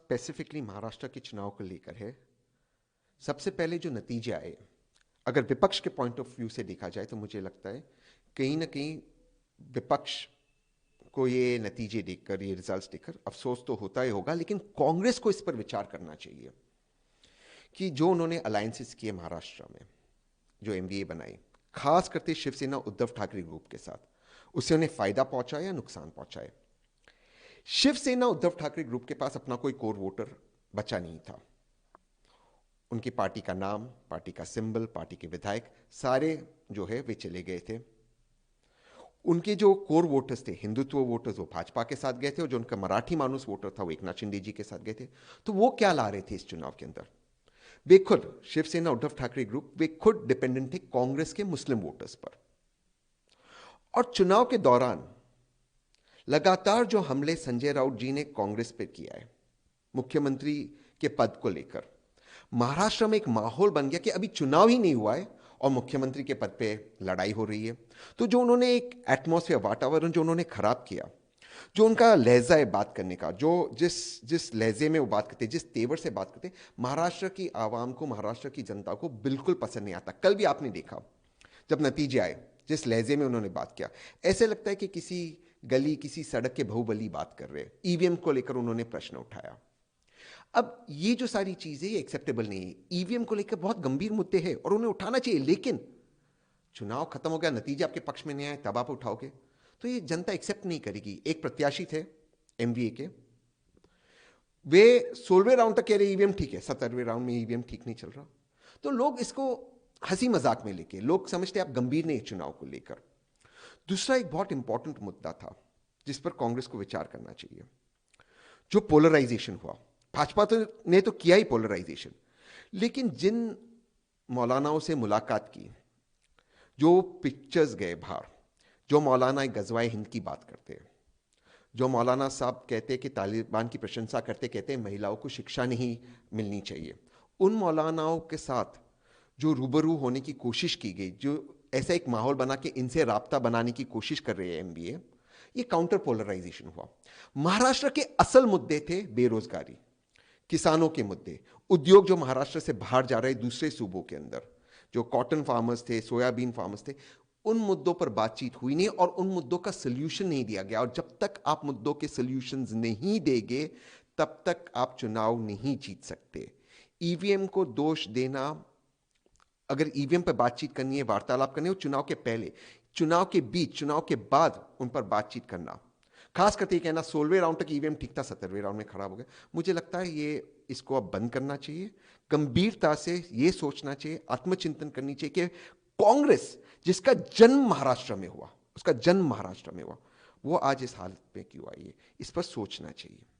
Specifically Maharashtra के चुनाव को लेकर है। सबसे पहले जो नतीजे आए, अगर विपक्ष के पॉइंट ऑफ व्यू से देखा जाए तो मुझे लगता है कहीं ना कहीं विपक्ष को ये नतीजे देखकर, ये रिजल्ट्स देखकर अफसोस तो होता ही होगा, लेकिन कांग्रेस को इस पर विचार करना चाहिए कि जो उन्होंने अलायंसेस किए महाराष्ट्र में, जो एमवीए बनाई, खास करके शिवसेना उद्धव ठाकरे ग्रुप के साथ, उससे उन्हें फायदा पहुंचा या नुकसान पहुंचाए। शिवसेना उद्धव ठाकरे ग्रुप के पास अपना कोई कोर वोटर बचा नहीं था। उनकी पार्टी का नाम, पार्टी का सिंबल, पार्टी के विधायक सारे जो है वे चले गए थे। उनके जो कोर वोटर्स थे, हिंदुत्व वोटर्स, वो भाजपा के साथ गए थे, और जो उनका मराठी मानुस वोटर था वो एकनाथ शिंदे जी के साथ गए थे। तो वो क्या ला रहे थे इस चुनाव के अंदर? वे खुद, शिवसेना उद्धव ठाकरे ग्रुप, वे खुद डिपेंडेंट थे कांग्रेस के मुस्लिम वोटर्स पर। और चुनाव के दौरान लगातार जो हमले संजय राउत जी ने कांग्रेस पर किया है मुख्यमंत्री के पद को लेकर, महाराष्ट्र में एक माहौल बन गया कि अभी चुनाव ही नहीं हुआ है और मुख्यमंत्री के पद पे लड़ाई हो रही है। तो जो उन्होंने एक एटमॉस्फेयर, वातावरण जो उन्होंने खराब किया, जो उनका लहजा है बात करने का, जो जिस जिस लहजे में वो बात करते, जिस तेवर से बात करते, महाराष्ट्र की आवाम को, महाराष्ट्र की जनता को बिल्कुल पसंद नहीं आता। कल भी आपने देखा जब नतीजे आए, जिस लहजे में उन्होंने बात किया, ऐसे लगता है कि किसी गली, किसी सड़क के बहुबली बात कर रहे हैं। ईवीएम को लेकर उन्होंने प्रश्न उठाया। अब ये जो सारी चीजें ये एक्सेप्टेबल नहीं है। ईवीएम को लेकर बहुत गंभीर मुद्दे हैं और उन्हें उठाना चाहिए, लेकिन चुनाव खत्म हो गया, नतीजे आपके पक्ष में नहीं आए, तब आप उठाओगे तो ये जनता एक्सेप्ट नहीं करेगी। एक प्रत्याशी थे एमवीए के, वे 16वें राउंड तक कह रहे ईवीएम ठीक है, 17वें राउंड में ईवीएम ठीक नहीं चल रहा। तो लोग इसको हंसी मजाक में लेके, लोग समझते आप गंभीर नहीं चुनाव को लेकर। दूसरा एक बहुत इंपॉर्टेंट मुद्दा था जिस पर कांग्रेस को विचार करना चाहिए, जो पोलराइजेशन हुआ। भाजपा ने तो किया ही पोलराइजेशन, लेकिन जिन मौलानाओं से मुलाकात की, जो पिक्चर्स गए बाहर, जो मौलाना गजवाए हिंद की बात करते हैं, जो मौलाना साहब कहते हैं कि तालिबान की प्रशंसा करते, कहते हैं महिलाओं को शिक्षा नहीं मिलनी चाहिए, उन मौलानाओं के साथ जो रूबरू होने की कोशिश की गई, जो ऐसा एक माहौल बना के इनसे राब्ता बनाने की कोशिश कर रहे हैं एमबीए, ये काउंटर पोलराइजेशन हुआ। महाराष्ट्र के असल मुद्दे थे बेरोजगारी, किसानों के मुद्दे, उद्योग जो महाराष्ट्र से बाहर जा रहे दूसरे सूबों के अंदर, जो कॉटन फार्मर्स थे, सोयाबीन फार्मर्स थे, उन मुद्दों पर बातचीत हुई नहीं और उन मुद्दों का सल्यूशन नहीं दिया गया। और जब तक आप मुद्दों के सल्यूशंस नहीं देंगे, तब तक आप चुनाव नहीं जीत सकते। ईवीएम को दोष देना, अगर ईवीएम पर बातचीत करनी है, वार्तालाप करनी है, चुनाव के पहले, चुनाव के बीच, चुनाव के बाद उन पर बातचीत करना, खास करके कहना 16वें राउंड तक ईवीएम ठीक था, 17वें राउंड में खराब हो गया, मुझे लगता है ये इसको अब बंद करना चाहिए। गंभीरता से ये सोचना चाहिए, आत्मचिंतन करनी चाहिए कि कांग्रेस जिसका जन्म महाराष्ट्र में हुआ, उसका जन्म महाराष्ट्र में हुआ, वो आज इस हालत में क्यों आई है, इस पर सोचना चाहिए।